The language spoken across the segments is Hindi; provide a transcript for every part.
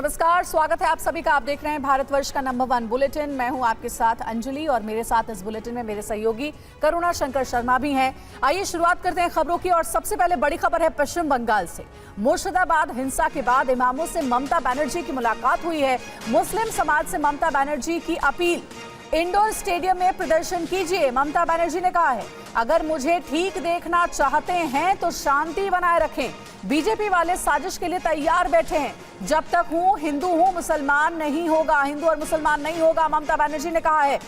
नमस्कार, स्वागत है आप सभी का। आप देख रहे हैं भारतवर्ष का नंबर 1 बुलेटिन। मैं हूं आपके साथ अंजलि और मेरे साथ इस बुलेटिन में मेरे सहयोगी करुणा शंकर शर्मा भी हैं। आइए शुरुआत करते हैं खबरों की और सबसे पहले बड़ी खबर है पश्चिम बंगाल से। मुर्शिदाबाद हिंसा के बाद इमामों से ममता बनर्जी की मुलाकात हुई है। मुस्लिम समाज से ममता बनर्जी की अपील, इंडोर स्टेडियम में प्रदर्शन कीजिए। ममता बनर्जी ने कहा है, अगर मुझे ठीक देखना चाहते हैं तो शांति बनाए रखें। बीजेपी वाले साजिश के लिए तैयार बैठे हैं। जब तक हूं हिंदू हूं, मुसलमान नहीं होगा, हिंदू और मुसलमान नहीं होगा, ममता बनर्जी ने कहा है।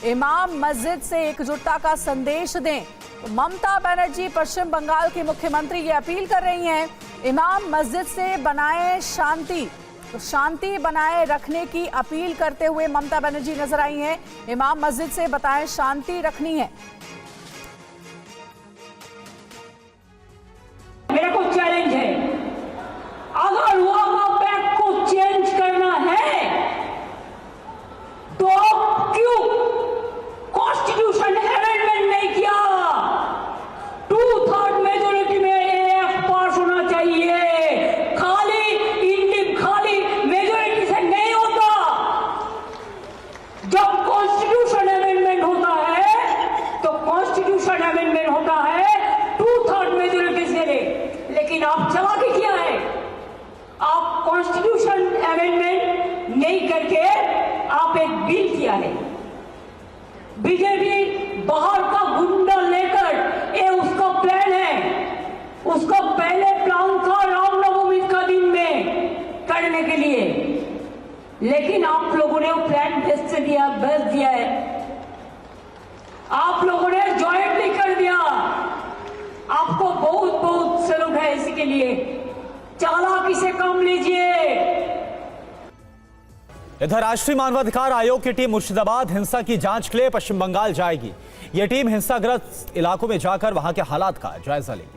इमाम मस्जिद से एकजुटता का संदेश दें। तो ममता बनर्जी पश्चिम बंगाल की मुख्यमंत्री ये अपील कर रही हैं, इमाम मस्जिद से बनाए शांति। तो शांति बनाए रखने की अपील करते हुए ममता बनर्जी नजर आई हैं। इमाम मस्जिद से बताएं शांति रखनी है। मेरे को चैलेंज है, अगर वहां बैक को चेंज करना है तो क्यों कॉन्स्टिट्यूशन अमेंडमेंट नहीं किया? 2/3 मेजोरिटी में एएफ पास होना चाहिए। खाली मेजोरिटी से नहीं होता। जब कॉन्स्टिट्यूशन अमेंडमेंट होता है तो कॉन्स्टिट्यूशन अमेंडमेंट होता है 2/3 मेजोरिटी से। लेकिन आप चालाकी क्या है, आप कॉन्स्टिट्यूशन अमेंडमेंट नहीं करके आप एक बिल किया है। बीजेपी बाहर का गुंडा लेकर, ये उसका प्लान है। उसका पहले प्लान था रामनवमी का दिन में करने के लिए, लेकिन आप लोगों ने वो प्लान भेज दिया है। आप लोगों ने ज्वाइंटली कर दिया। आपको बहुत बहुत सलूट है इसके लिए। चालाकी से काम लीजिए। इधर राष्ट्रीय मानवाधिकार आयोग की टीम मुर्शिदाबाद हिंसा की जांच के लिए पश्चिम बंगाल जाएगी। यह टीम हिंसाग्रस्त इलाकों में जाकर वहां के हालात का जायजा लेगी।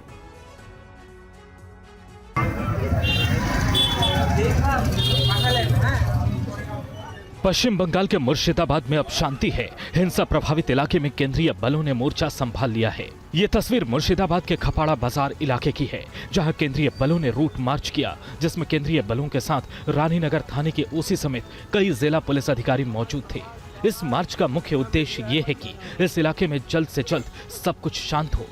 पश्चिम बंगाल के मुर्शिदाबाद में अब शांति है। हिंसा प्रभावित इलाके में केंद्रीय बलों ने मोर्चा संभाल लिया है। ये तस्वीर मुर्शिदाबाद के खपाड़ा बाजार इलाके की है, जहां केंद्रीय बलों ने रूट मार्च किया, जिसमें केंद्रीय बलों के साथ रानीनगर थाने के ओसी समेत कई जिला पुलिस अधिकारी मौजूद थे। इस मार्च का मुख्य उद्देश्य ये है कि इस इलाके में जल्द से जल्द सब कुछ शांत हो।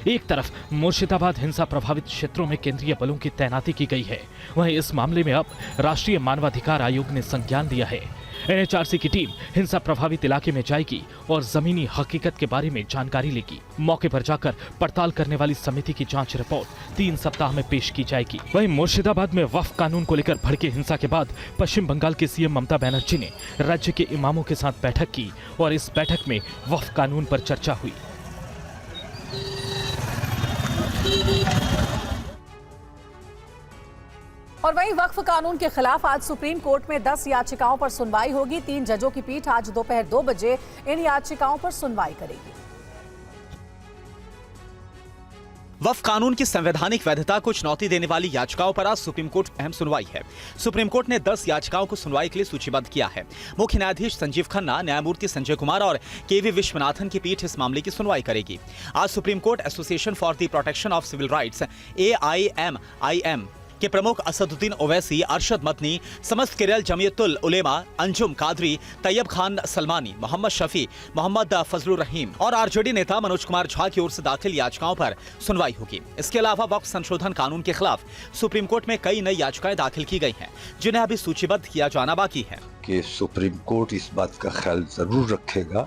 एक तरफ मुर्शिदाबाद हिंसा प्रभावित क्षेत्रों में केंद्रीय बलों की तैनाती की गई है, वहीं इस मामले में अब राष्ट्रीय मानवाधिकार आयोग ने संज्ञान लिया है। एनएचआरसी की टीम हिंसा प्रभावित इलाके में जाएगी और जमीनी हकीकत के बारे में जानकारी लेगी। मौके पर जाकर पड़ताल करने वाली समिति की जांच रिपोर्ट 3 सप्ताह में पेश की जाएगी। वहीं मुर्शिदाबाद में वक्फ कानून को लेकर भड़के हिंसा के बाद पश्चिम बंगाल के सीएम ममता बनर्जी ने राज्य के इमामों के साथ बैठक की और इस बैठक में वक्फ कानून पर चर्चा हुई। और वहीं वक्फ कानून के खिलाफ आज सुप्रीम कोर्ट में 10 याचिकाओं पर सुनवाई होगी। 3 जजों की पीठ आज दोपहर 2 बजे इन याचिकाओं पर सुनवाई करेगी। वक्फ कानून की संवैधानिक वैधता को चुनौती देने वाली याचिकाओं पर आज सुप्रीम कोर्ट अहम सुनवाई है। सुप्रीम कोर्ट ने 10 याचिकाओं को सुनवाई के लिए सूचीबद्ध किया है। मुख्य न्यायाधीश संजीव खन्ना, न्यायमूर्ति संजय कुमार और केवी विश्वनाथन की पीठ इस मामले की सुनवाई करेगी। आज Supreme Court Association for the Protection of Civil Rights AIMIM के प्रमुख असदुद्दीन ओवैसी, अरशद मदनी, समस्त केरल जमीयतुल उलेमा, अंजुम कादरी, तैयब खान सलमानी, मोहम्मद शफी, मोहम्मद फजलुर रहीम और आरजेडी नेता मनोज कुमार झा की ओर से दाखिल याचिकाओं पर सुनवाई होगी। इसके अलावा वक्फ संशोधन कानून के खिलाफ सुप्रीम कोर्ट में कई नई याचिकाएं दाखिल की गई हैं, जिन्हें अभी सूचीबद्ध किया जाना बाकी है। कि सुप्रीम कोर्ट इस बात का ख्याल जरूर रखेगा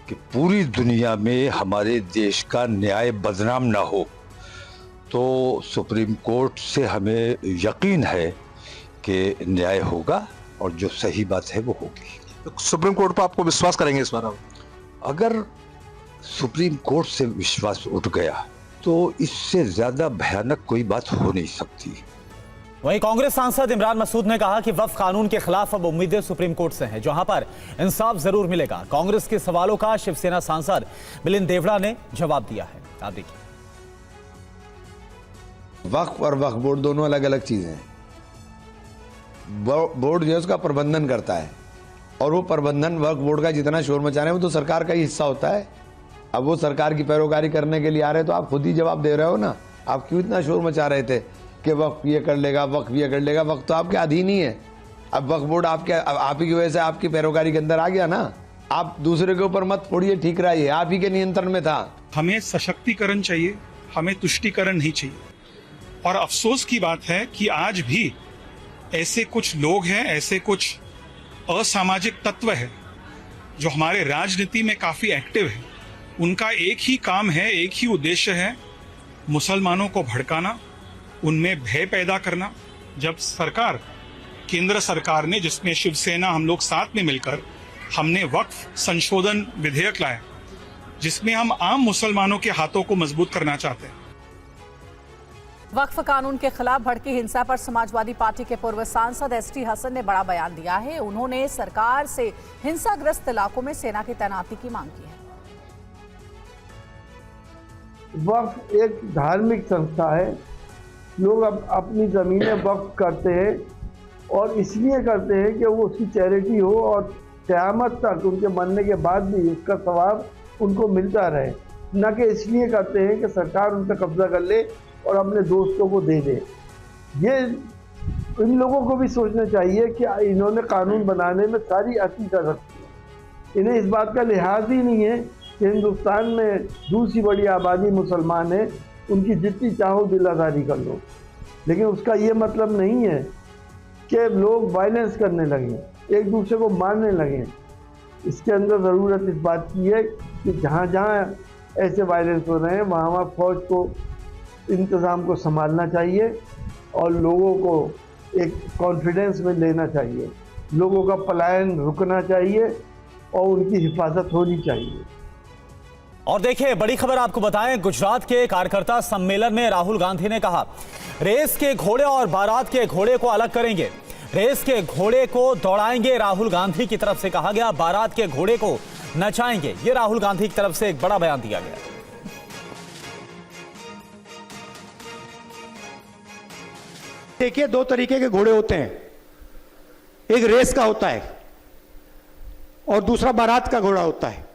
कि पूरी दुनिया में हमारे देश का न्याय बदनाम ना हो। तो सुप्रीम कोर्ट से हमें यकीन है कि न्याय होगा और जो सही बात है वो होगी। तो सुप्रीम कोर्ट पर आपको विश्वास करेंगे इस बार? अगर सुप्रीम कोर्ट से विश्वास उठ गया तो इससे ज्यादा भयानक कोई बात हो नहीं सकती। वहीं कांग्रेस सांसद इमरान मसूद ने कहा कि वक्फ कानून के खिलाफ अब उम्मीदें सुप्रीम कोर्ट से हैं, जहां पर इंसाफ जरूर मिलेगा। कांग्रेस के सवालों का शिवसेना सांसद मिलिंद देवड़ा ने जवाब दिया है। आप देखिए। वक्फ और वक्फ बोर्ड दोनों अलग अलग चीजें हैं। बोर्ड जो है उसका प्रबंधन करता है और वो प्रबंधन वक्फ बोर्ड का जितना शोर मचा रहे हैं वो तो सरकार का ही हिस्सा होता है। अब वो सरकार की पैरोकारी करने के लिए आ रहे हैं तो आप खुद ही जवाब दे रहे हो ना। आप क्यों इतना शोर मचा रहे थे कि वक्फ ये कर लेगा, वक्फ ये कर लेगा? वक्फ तो आपके अधीन ही है। अब वक्फ बोर्ड आप ही की वजह से आपकी पैरोकारी के अंदर आ गया ना। आप दूसरे के ऊपर मत फोड़िए, ठीक रहा, ये आप ही के नियंत्रण में था। हमें सशक्तिकरण चाहिए, हमें तुष्टीकरण नहीं चाहिए। और अफसोस की बात है कि आज भी ऐसे कुछ लोग हैं, ऐसे कुछ असामाजिक तत्व हैं जो हमारे राजनीति में काफी एक्टिव है। उनका एक ही काम है, एक ही उद्देश्य है, मुसलमानों को भड़काना, उनमें भय पैदा करना। जब सरकार, केंद्र सरकार ने, जिसमें शिवसेना हम लोग साथ में मिलकर हमने वक्फ संशोधन विधेयक लाया, जिसमें हम आम मुसलमानों के हाथों को मजबूत करना चाहते हैं। वक्फ कानून के खिलाफ भड़की हिंसा पर समाजवादी पार्टी के पूर्व सांसद एसटी हसन ने बड़ा बयान दिया है। उन्होंने सरकार से हिंसाग्रस्त इलाकों में सेना की तैनाती की मांग की है। वक्फ एक धार्मिक संस्था है। लोग अपनी जमीनें वक्फ करते हैं और इसलिए करते हैं कि वो उसकी चैरिटी हो और क़यामत तक उनके मरने के बाद भी उसका सवाब उनको मिलता रहे, न कि इसलिए करते हैं कि सरकार उन पर कब्जा कर ले और अपने दोस्तों को दे दे। ये इन लोगों को भी सोचना चाहिए कि इन्होंने कानून बनाने में सारी अति कर रखी है। इन्हें इस बात का लिहाज ही नहीं है कि हिंदुस्तान में दूसरी बड़ी आबादी मुसलमान है, उनकी जितनी चाहो दिलादारी कर लो, लेकिन उसका ये मतलब नहीं है कि लोग वायलेंस करने लगे, एक दूसरे को मारने लगे। इसके अंदर ज़रूरत इस बात की है कि जहाँ जहाँ ऐसे वायलेंस हो रहे हैं वहाँ वहाँ फौज को इंतज़ाम को संभालना चाहिए और लोगों को एक कॉन्फिडेंस में लेना चाहिए। लोगों का पलायन रुकना चाहिए और उनकी हिफाजत होनी चाहिए। और देखिए, बड़ी खबर आपको बताएं, गुजरात के कार्यकर्ता सम्मेलन में राहुल गांधी ने कहा, रेस के घोड़े और बारात के घोड़े को अलग करेंगे। रेस के घोड़े को दौड़ाएंगे, राहुल गांधी की तरफ से कहा गया। बारात के घोड़े को नचाएंगे, ये राहुल गांधी की तरफ से एक बड़ा बयान दिया गया। देखिए, दो तरीके के घोड़े होते हैं, एक रेस का होता है और दूसरा बारात का घोड़ा होता है।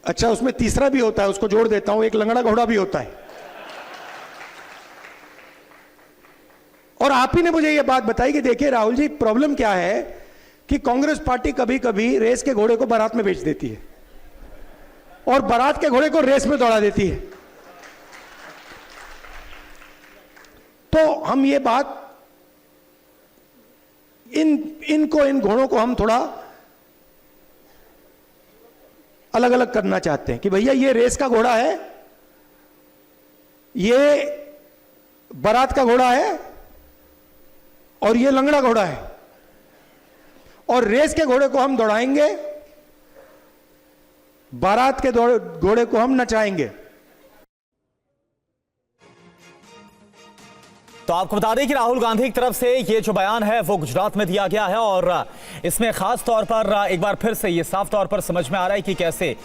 अच्छा, उसमें तीसरा भी होता है, उसको जोड़ देता हूं, एक लंगड़ा घोड़ा भी होता है। और आप ही ने मुझे यह बात बताई कि देखिए राहुल जी, प्रॉब्लम क्या है कि कांग्रेस पार्टी कभी कभी रेस के घोड़े को बारात में बेच देती है और बारात के घोड़े को रेस में दौड़ा देती है। तो हम ये बात इन घोड़ों को हम थोड़ा अलग अलग करना चाहते हैं कि भैया ये रेस का घोड़ा है, ये बारात का घोड़ा है और ये लंगड़ा घोड़ा है। और रेस के घोड़े को हम दौड़ाएंगे, बारात के घोड़े को हम नचाएंगे। तो आपको बता दें कि राहुल गांधी की तरफ से ये जो बयान है वो गुजरात में दिया गया है और इसमें खास तौर पर एक बार फिर से ये साफ तौर पर समझ में आ रहा है कि कैसे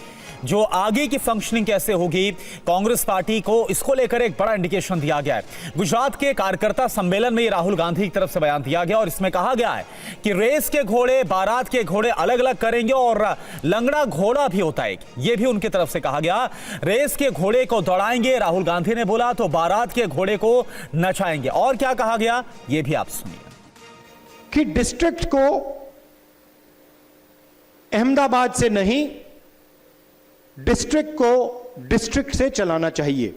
जो आगे की फंक्शनिंग कैसे होगी कांग्रेस पार्टी को, इसको लेकर एक बड़ा इंडिकेशन दिया गया है। गुजरात के कार्यकर्ता सम्मेलन में ये राहुल गांधी की तरफ से बयान दिया गया और इसमें कहा गया है कि रेस के घोड़े, बारात के घोड़े अलग अलग करेंगे और लंगड़ा घोड़ा भी होता है, ये भी उनकी तरफ से कहा गया। रेस के घोड़े को दौड़ाएंगे, राहुल गांधी ने बोला, तो बारात के घोड़े को नचाएंगे। और क्या कहा गया ये भी आप सुनिए कि डिस्ट्रिक्ट को अहमदाबाद से नहीं, डिस्ट्रिक्ट को डिस्ट्रिक्ट से चलाना चाहिए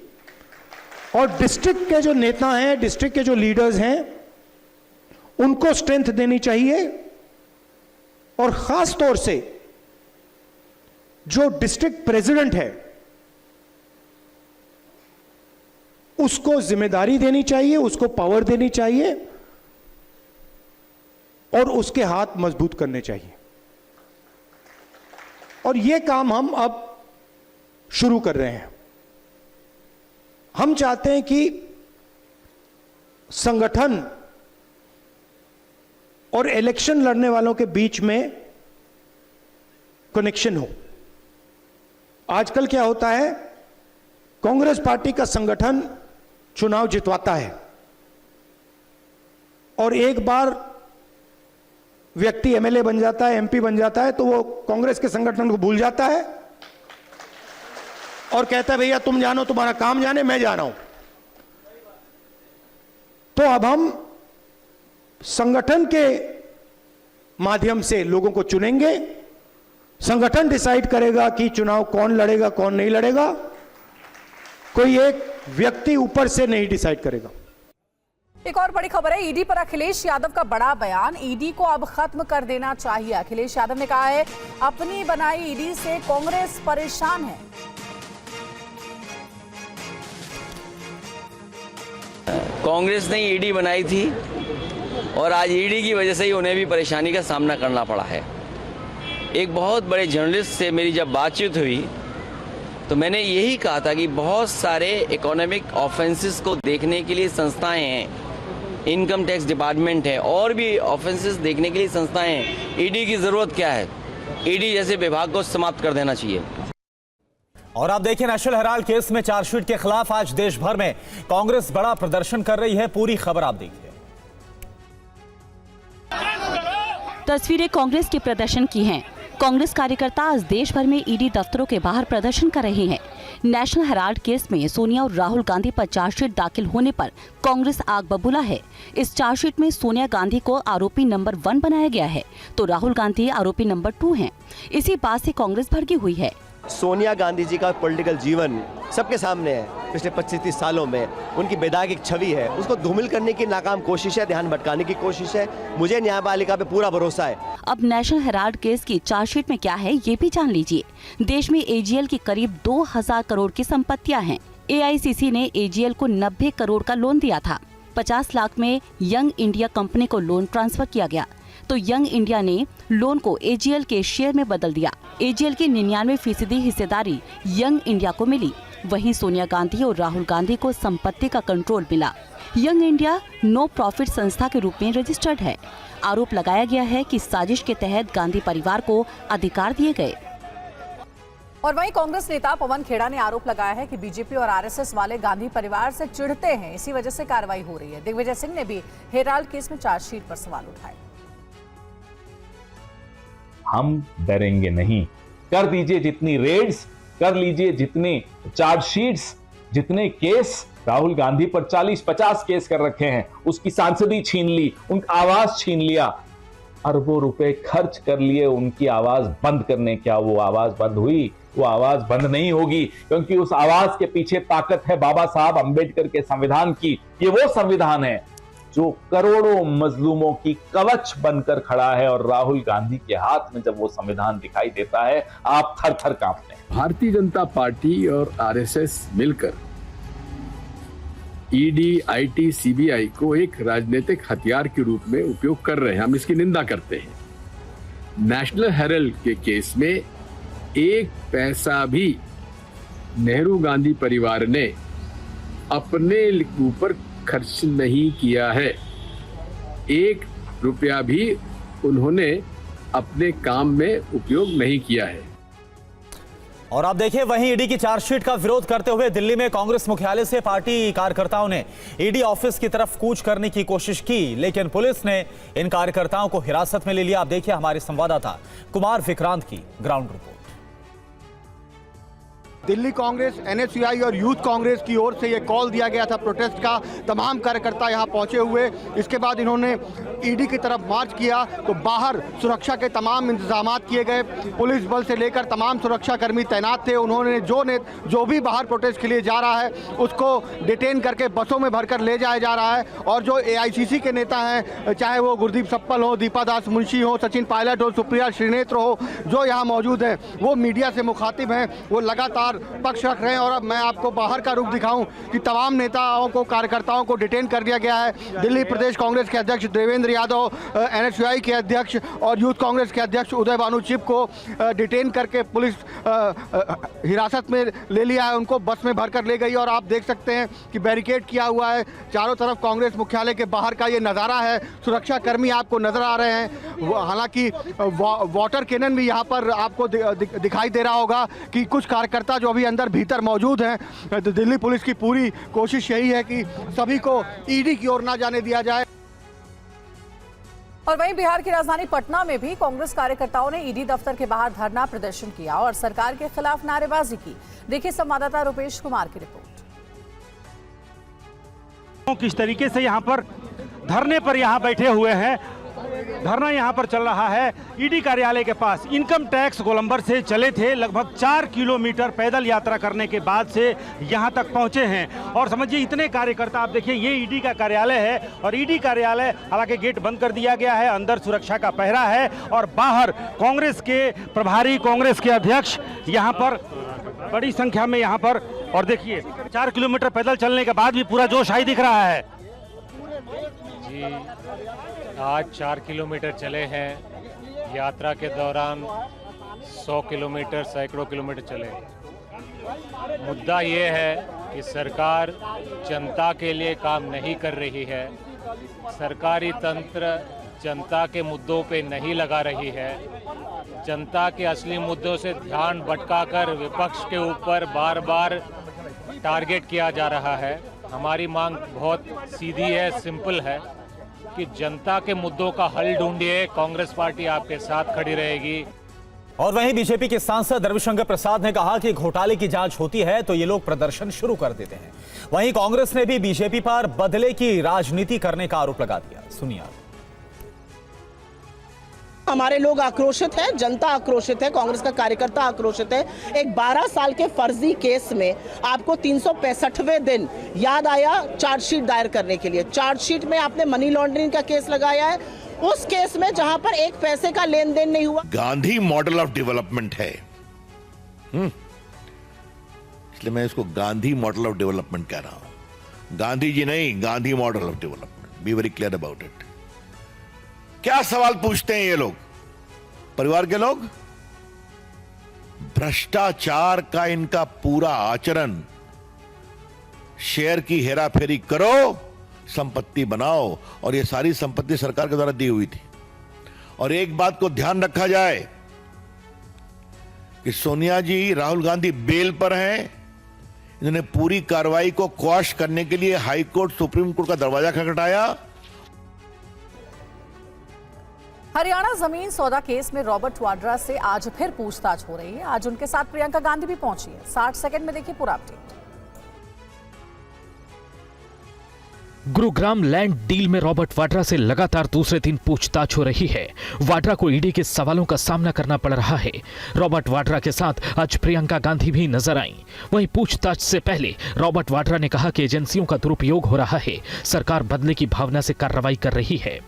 और डिस्ट्रिक्ट के जो नेता हैं, डिस्ट्रिक्ट के जो लीडर्स हैं, उनको स्ट्रेंथ देनी चाहिए और खास तौर से जो डिस्ट्रिक्ट प्रेसिडेंट है उसको जिम्मेदारी देनी चाहिए, उसको पावर देनी चाहिए और उसके हाथ मजबूत करने चाहिए। और यह काम हम अब शुरू कर रहे हैं। हम चाहते हैं कि संगठन और इलेक्शन लड़ने वालों के बीच में कनेक्शन हो। आजकल क्या होता है, कांग्रेस पार्टी का संगठन चुनाव जितवाता है और एक बार व्यक्ति एमएलए बन जाता है, एमपी बन जाता है, तो वो कांग्रेस के संगठन को भूल जाता है और कहता है भैया तुम जानो, तुम्हारा काम जाने, मैं जा रहा हूं। तो अब हम संगठन के माध्यम से लोगों को चुनेंगे। संगठन डिसाइड करेगा कि चुनाव कौन लड़ेगा कौन नहीं लड़ेगा, कोई एक व्यक्ति ऊपर से नहीं डिसाइड करेगा। एक और बड़ी खबर है, ईडी पर अखिलेश यादव का बड़ा बयान। ईडी को अब खत्म कर देना चाहिए। अखिलेश यादव ने कहा है, अपनी बनाई ईडी से कांग्रेस परेशान है। कांग्रेस ने ईडी बनाई थी और आज ईडी की वजह से ही उन्हें भी परेशानी का सामना करना पड़ा है। एक बहुत बड़े जर्नलिस्ट से मेरी जब बातचीत हुई तो मैंने यही कहा था कि बहुत सारे इकोनॉमिक ऑफेंसेस को देखने के लिए संस्थाएं हैं, इनकम टैक्स डिपार्टमेंट है और भी ऑफेंसेस देखने के लिए संस्थाएं हैं। ईडी की जरूरत क्या है? ईडी जैसे विभाग को समाप्त कर देना चाहिए। और आप देखिए, नेशनल हेराल्ड केस में चार्जशीट के खिलाफ आज देश भर में कांग्रेस बड़ा प्रदर्शन कर रही है। पूरी खबर आप देखिए। तस्वीरें कांग्रेस के प्रदर्शन की हैं। कांग्रेस कार्यकर्ता आज देश भर में ईडी दफ्तरों के बाहर प्रदर्शन कर रहे हैं। नेशनल हेराल्ड केस में सोनिया और राहुल गांधी पर चार्जशीट दाखिल होने पर कांग्रेस आग बबूला है। इस चार्जशीट में सोनिया गांधी को आरोपी नंबर 1 बनाया गया है तो राहुल गांधी आरोपी नंबर 2 हैं। इसी बात से कांग्रेस भड़की हुई है। सोनिया गांधी जी का पॉलिटिकल जीवन सबके सामने है। पिछले 25-30 सालों में उनकी बेदाग एक छवि है, उसको धूमिल करने की नाकाम कोशिश है, ध्यान भटकाने की कोशिश है। मुझे न्यायपालिका पे पूरा भरोसा है। अब नेशनल हेराल्ड केस की चार्जशीट में क्या है ये भी जान लीजिए। देश में एजीएल की करीब 2000 करोड़ की संपत्तियां हैं। एआईसीसी ने एजीएल को 90 करोड़ का लोन दिया था। 50 लाख में यंग इंडिया कंपनी को लोन ट्रांसफर किया गया तो यंग इंडिया ने लोन को एजीएल के शेयर में बदल दिया। एजीएल की 99% हिस्सेदारी यंग इंडिया को मिली। वहीं सोनिया गांधी और राहुल गांधी को संपत्ति का कंट्रोल मिला। यंग इंडिया नो प्रॉफिट संस्था के रूप में रजिस्टर्ड है। आरोप लगाया गया है कि साजिश के तहत गांधी परिवार को अधिकार दिए गए। और वहीं कांग्रेस नेता पवन खेड़ा ने आरोप लगाया है कि बीजेपी और आरएसएस वाले गांधी परिवार से चिढ़ते हैं, इसी वजह से कार्रवाई हो रही है। दिग्विजय सिंह ने भी हेराल्ड केस में चार्जशीट पर सवाल उठाए। हम डरेंगे नहीं। कर दीजिए जितनी रेड्स, कर लीजिए जितनी चार्जशीट्स, जितने केस राहुल गांधी पर 40-50 केस कर रखे हैं, उसकी सांसदी छीन ली, उनका आवाज छीन लिया, अरबों रुपए खर्च कर लिए उनकी आवाज बंद करने। क्या वो आवाज बंद हुई? वो आवाज बंद नहीं होगी, क्योंकि उस आवाज के पीछे ताकत है बाबा साहब अंबेडकर के संविधान की। ये वो संविधान है जो करोड़ों मजलूमों की कवच बनकर खड़ा है और राहुल गांधी के हाथ में जब वो संविधान दिखाई देता है, आप थर थर कांपते हैं। भारतीय जनता पार्टी और आरएसएस मिलकर ईडी, आईटी, सीबीआई को एक राजनीतिक हथियार के रूप में उपयोग कर रहे हैं। हम इसकी निंदा करते हैं। नेशनल हेराल्ड के केस में एक पैसा भी नेहरू गांधी परिवार ने अपने ऊपर खर्च नहीं किया है। 1 रुपया भी उन्होंने अपने काम में उपयोग नहीं किया है। और आप देखिए, वहीं ईडी की चार्जशीट का विरोध करते हुए दिल्ली में कांग्रेस मुख्यालय से पार्टी कार्यकर्ताओं ने ईडी ऑफिस की तरफ कूच करने की कोशिश की, लेकिन पुलिस ने इन कार्यकर्ताओं को हिरासत में ले लिया। आप देखिए हमारे संवाददाता कुमार विक्रांत की ground report. Delhi Congress, NSUI और यूथ कांग्रेस की ओर से ये कॉल दिया गया था प्रोटेस्ट का। तमाम कार्यकर्ता यहाँ पहुंचे हुए। इसके बाद इन्होंने ईडी की तरफ मार्च किया तो बाहर सुरक्षा के तमाम इंतजाम किए गए। पुलिस बल से लेकर तमाम सुरक्षाकर्मी तैनात थे। उन्होंने जो भी बाहर प्रोटेस्ट के लिए जा रहा है उसको डिटेन करके बसों में भरकर ले जाया जा रहा है। और जो एआईसीसी के नेता हैं, चाहे वो गुरदीप सप्पल हो, दीपा दास मुंशी हो, सचिन पायलट हो, सुप्रिया श्रीनेत्र हो, जो यहाँ मौजूद हैं, वो मीडिया से मुखातिब हैं, वो लगातार पक्ष रख रहे हैं। और अब मैं आपको बाहर का रुख दिखाऊं कि तमाम नेताओं को, कार्यकर्ताओं को डिटेन कर दिया गया है। दिल्ली प्रदेश कांग्रेस के अध्यक्ष देवेंद्र यादव, एनएसयूआई के अध्यक्ष और यूथ कांग्रेस के अध्यक्ष उदय भानु चिप को डिटेन करके पुलिस हिरासत में ले लिया है। उनको बस में भरकर ले गई और आप देख सकते हैं कि बैरिकेड किया हुआ है। चारों तरफ कांग्रेस मुख्यालय के बाहर का ये नज़ारा है। सुरक्षा कर्मी आपको नजर आ रहे हैं। हालांकि वाटर कैनन भी यहाँ पर आपको दिखाई दे रहा होगा कि कुछ कार्यकर्ता जो अभी अंदर भीतर मौजूद हैं। तो दिल्ली पुलिस की पूरी कोशिश यही है कि सभी को ईडी की ओर ना जाने दिया जाए। और वहीं बिहार की राजधानी पटना में भी कांग्रेस कार्यकर्ताओं ने ईडी दफ्तर के बाहर धरना प्रदर्शन किया और सरकार के खिलाफ नारेबाजी की। देखिए संवाददाता रुपेश कुमार की रिपोर्ट। किस तरीके से यहाँ पर धरने पर यहाँ बैठे हुए हैं। धरना यहाँ पर चल रहा है ईडी कार्यालय के पास। इनकम टैक्स गोलंबर से चले थे, लगभग 4 किलोमीटर पैदल यात्रा करने के बाद से यहाँ तक पहुँचे हैं। और समझिए इतने कार्यकर्ता, आप देखिए ये ईडी का कार्यालय है और ईडी कार्यालय हालांकि गेट बंद कर दिया गया है, अंदर सुरक्षा का पहरा है और बाहर कांग्रेस के प्रभारी, कांग्रेस के अध्यक्ष यहाँ पर बड़ी संख्या में यहाँ पर। और देखिए 4 किलोमीटर पैदल चलने के बाद भी पूरा जोश हाई दिख रहा है। जी, आज 4 किलोमीटर चले हैं। यात्रा के दौरान 100 किलोमीटर, सैकड़ों किलोमीटर चले। मुद्दा ये है कि सरकार जनता के लिए काम नहीं कर रही है। सरकारी तंत्र जनता के मुद्दों पे नहीं लगा रही है। जनता के असली मुद्दों से ध्यान भटकाकर विपक्ष के ऊपर बार बार टारगेट किया जा रहा है। हमारी मांग बहुत सीधी है, सिंपल है कि जनता के मुद्दों का हल ढूंढिए। कांग्रेस पार्टी आपके साथ खड़ी रहेगी। और वहीं बीजेपी के सांसद रविशंकर प्रसाद ने कहा कि घोटाले की जांच होती है तो ये लोग प्रदर्शन शुरू कर देते हैं। वहीं कांग्रेस ने भी बीजेपी पर बदले की राजनीति करने का आरोप लगा दिया। सुनिए। हमारे लोग आक्रोशित है, जनता आक्रोशित है, कांग्रेस का कार्यकर्ता आक्रोशित है। एक 12 साल के फर्जी केस में आपको 365वें दिन याद आया चार्जशीट दायर करने के लिए। चार्जशीट में आपने मनी लॉन्ड्रिंग का केस लगाया है, उस केस में जहां पर एक पैसे का लेन देन नहीं हुआ। गांधी मॉडल ऑफ डेवलपमेंट है, इसलिए मैं इसको गांधी मॉडल ऑफ डेवलपमेंट कह रहा हूं। गांधी जी नहीं, Gandhi model of development. Be very clear about it. क्या सवाल पूछते हैं ये लोग, परिवार के लोग? भ्रष्टाचार का इनका पूरा आचरण, शेयर की हेराफेरी करो, संपत्ति बनाओ, और ये सारी संपत्ति सरकार के द्वारा दी हुई थी। और एक बात को ध्यान रखा जाए कि सोनिया जी, राहुल गांधी बेल पर हैं। इन्होंने पूरी कार्रवाई को क्वाश करने के लिए हाई कोर्ट, सुप्रीम कोर्ट का दरवाजा खटखटाया। हरियाणा जमीन सौदा केस में रॉबर्ट वाड्रा से आज फिर पूछताछ हो रही है। आज उनके साथ प्रियंका गांधी भी पहुंची है। 60 सेकंड में देखिए पूरा अपडेट। गुरुग्राम लैंड डील में रॉबर्ट वाड्रा से लगातार दूसरे दिन पूछताछ हो रही है। वाड्रा को ईडी के सवालों का सामना करना पड़ रहा है। रॉबर्ट वाड्रा के साथ आज प्रियंका गांधी भी नजर आईं। वहीं पूछताछ से पहले रॉबर्ट वाड्रा ने कहा कि एजेंसियों का दुरुपयोग हो रहा है, सरकार बदले की भावना से कार्रवाई कर रही है।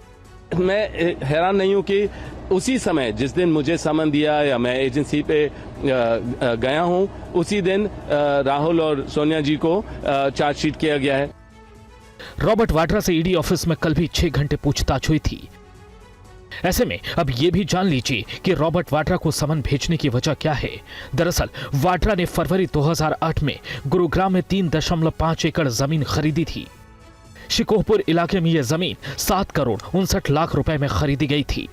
मैं हैरान नहीं हूं कि उसी समय जिस दिन मुझे समन दिया या मैं एजेंसी पे गया हूं, उसी दिन राहुल और सोनिया जी को चार्जशीट किया गया है। रॉबर्ट वाड्रा से ईडी ऑफिस में कल भी 6 घंटे पूछताछ हुई थी। ऐसे में अब यह भी जान लीजिए कि रॉबर्ट वाड्रा को समन भेजने की वजह क्या है। दरअसल वाड्रा ने फरवरी 2008 में गुरुग्राम में 3.5 एकड़ जमीन खरीदी थी। शिकोहपुर इलाके में यह जमीन 7 करोड़ 59 लाख रुपए में खरीदी गई थी।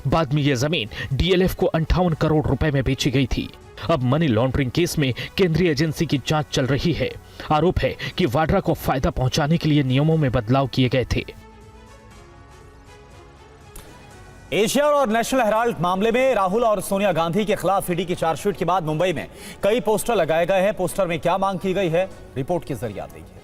बाद में यह जमीन डीएलएफ को 58 करोड़ रुपए में बेची गई थी। अब मनी लॉन्ड्रिंग केस में केंद्रीय एजेंसी की जांच चल रही है। आरोप है कि वाड्रा को फायदा पहुंचाने के लिए नियमों में बदलाव किए गए थे। एशिया और नेशनल हेराल्ड मामले में राहुल और सोनिया गांधी के खिलाफ ईडी की चार्जशीट के बाद मुंबई में कई पोस्टर लगाए गए हैं। पोस्टर में क्या मांग की गई है, रिपोर्ट के जरिए आप देखिए।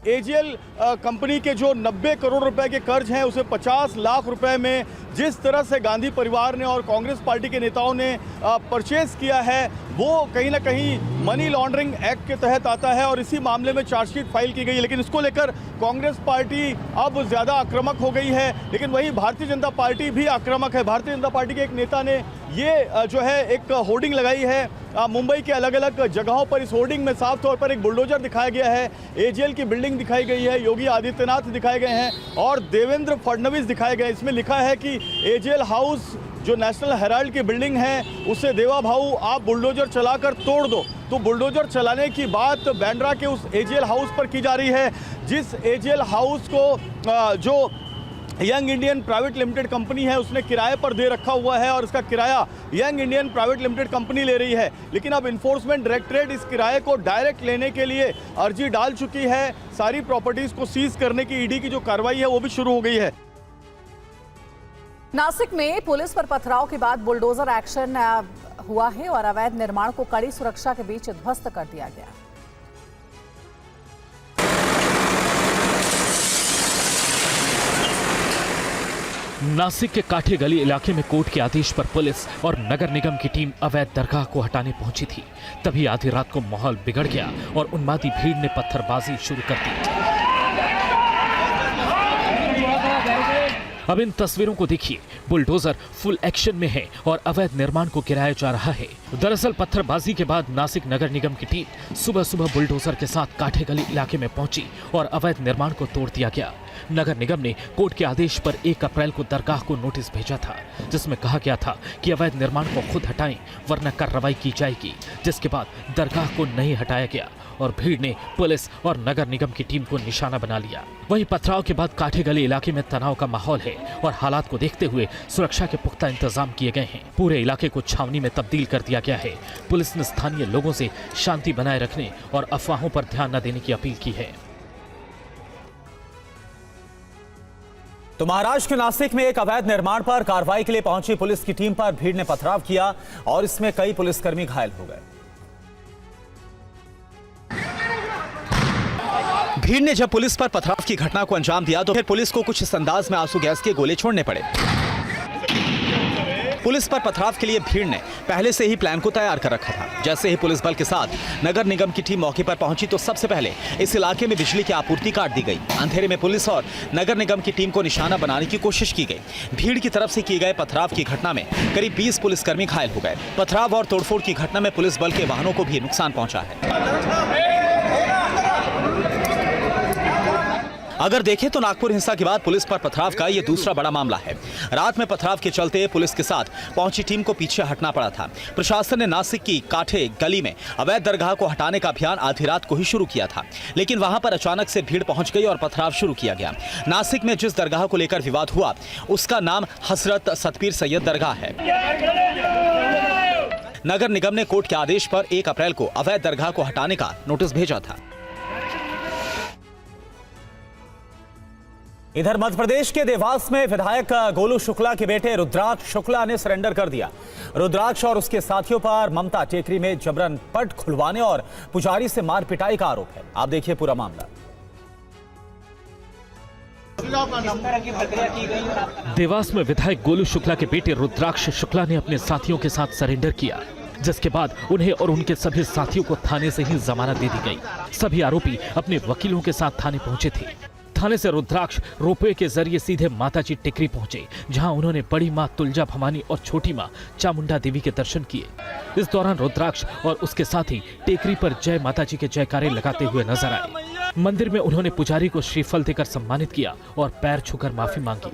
एजीएल कंपनी के जो 90 करोड़ रुपए के कर्ज हैं, उसे 50 लाख रुपए में जिस तरह से गांधी परिवार ने और कांग्रेस पार्टी के नेताओं ने परचेज किया है, वो कहीं ना कहीं मनी लॉन्ड्रिंग एक्ट के तहत आता है और इसी मामले में चार्जशीट फाइल की गई है। लेकिन इसको लेकर कांग्रेस पार्टी अब ज़्यादा आक्रामक हो गई है, लेकिन वहीं भारतीय जनता पार्टी भी आक्रामक है। भारतीय जनता पार्टी के एक नेता ने ये जो है एक होर्डिंग लगाई है मुंबई के अलग अलग जगहों पर। इस होर्डिंग में साफ तौर पर एक बुलडोजर दिखाया गया है, एजीएल की बिल्डिंग दिखाई गई है, योगी आदित्यनाथ दिखाए गए हैं और देवेंद्र फडणवीस दिखाए गए। इसमें लिखा है कि एजीएल हाउस जो नेशनल हेराल्ड की बिल्डिंग है, उसे देवा भाऊ आप बुलडोजर चलाकर तोड़ दो। तो बुलडोजर चलाने की बात बांद्रा के उस एजीएल हाउस पर की जा रही है, जिस एजीएल हाउस को जो young Indian private limited company है उसने किराए पर दे रखा हुआ है और इसका किराया young Indian private limited company ले रही है। लेकिन अब इन्फोर्समेंट डायरेक्टरेट इस किराए को डायरेक्ट लेने के लिए अर्जी डाल चुकी है। सारी प्रॉपर्टीज को सीज करने की ईडी की जो कार्रवाई है वो भी शुरू हो गई है। नासिक में पुलिस पर पथराव के बाद बुलडोजर एक्शन हुआ है और अवैध निर्माण को कड़ी सुरक्षा के बीच ध्वस्त कर दिया गया। नासिक के काठे गली इलाके में कोर्ट के आदेश पर पुलिस और नगर निगम की टीम अवैध दरगाह को हटाने पहुंची थी। तभी आधी रात को माहौल बिगड़ गया और उन्मादी भीड़ ने पत्थरबाजी शुरू कर दी। अब इन तस्वीरों को देखिए, बुलडोजर फुल एक्शन में है और अवैध निर्माण को गिराया जा रहा है। दरअसल पत्थरबाजी के बाद नासिक नगर निगम की टीम सुबह सुबह बुलडोजर के साथ काठे गली इलाके में पहुंची और अवैध निर्माण को तोड़ दिया गया। नगर निगम ने कोर्ट के आदेश पर 1 अप्रैल को दरगाह को नोटिस भेजा था, जिसमें कहा गया था कि अवैध निर्माण को खुद हटाएं वरना कार्रवाई की जाएगी, जिसके बाद दरगाह को नहीं हटाया गया और भीड़ ने पुलिस और नगर निगम की टीम को निशाना बना लिया। वहीं पथराव के बाद काठे गली इलाके में तनाव का माहौल है और हालात को देखते हुए सुरक्षा के पुख्ता इंतजाम किए गए हैं। पूरे इलाके को छावनी में तब्दील कर दिया गया है। पुलिस ने स्थानीय लोगों से शांति बनाए रखने और अफवाहों पर ध्यान न देने की अपील की है। तो महाराष्ट्र के नासिक में एक अवैध निर्माण पर कार्रवाई के लिए पहुंची पुलिस की टीम पर भीड़ ने पथराव किया और इसमें कई पुलिसकर्मी घायल हो गए। भीड़ ने जब पुलिस पर पथराव की घटना को अंजाम दिया तो फिर पुलिस को कुछ इस अंदाज में आंसू गैस के गोले छोड़ने पड़े। पुलिस पर पथराव के लिए भीड़ ने पहले से ही प्लान को तैयार कर रखा था। जैसे ही पुलिस बल के साथ नगर निगम की टीम मौके पर पहुंची तो सबसे पहले इस इलाके में बिजली की आपूर्ति काट दी गई। अंधेरे में पुलिस और नगर निगम की टीम को निशाना बनाने की कोशिश की गई। भीड़ की तरफ से किए गए पथराव की घटना में करीब 20 पुलिसकर्मी घायल हो गए। पथराव और तोड़फोड़ की घटना में पुलिस बल के वाहनों को भी नुकसान पहुंचा है। अगर देखें तो नागपुर हिंसा के बाद पुलिस पर पथराव का यह दूसरा बड़ा मामला है। रात में पथराव के चलते पुलिस के साथ पहुंची टीम को पीछे हटना पड़ा था। प्रशासन ने नासिक की काठे गली में अवैध दरगाह को हटाने का अभियान आधी रात को ही शुरू किया था, लेकिन वहां पर अचानक से भीड़ पहुंच गई और पथराव शुरू किया गया। नासिक में जिस दरगाह को लेकर विवाद हुआ उसका नाम हजरत सतपीर सैयद दरगाह है। नगर निगम ने कोर्ट के आदेश पर 1 अप्रैल को अवैध दरगाह को हटाने का नोटिस भेजा था। इधर मध्य प्रदेश के देवास में विधायक गोलू शुक्ला के बेटे रुद्राक्ष शुक्ला ने सरेंडर कर दिया। रुद्राक्ष और उसके साथियों पर ममता टेकरी में जबरन पट खुलवाने और पुजारी से मार पिटाई का आरोप है। आप देखिए पूरा मामला। देवास में विधायक गोलू शुक्ला के बेटे रुद्राक्ष शुक्ला ने अपने साथियों के साथ सरेंडर किया, जिसके बाद उन्हें और उनके सभी साथियों को थाने से ही जमानत दे दी गई। सभी आरोपी अपने वकीलों के साथ थाने पहुंचे थे। थाने से रुद्राक्ष रोपवे के जरिए सीधे माताजी टेकरी पहुंचे, जहां उन्होंने बड़ी मां तुलजा भवानी और छोटी मां चामुंडा देवी के दर्शन किए। इस दौरान रुद्राक्ष और उसके साथी टेकरी पर जय माताजी के जयकारे लगाते हुए नजर आए। मंदिर में उन्होंने पुजारी को श्रीफल देकर सम्मानित किया और पैर छूकर माफी मांगी।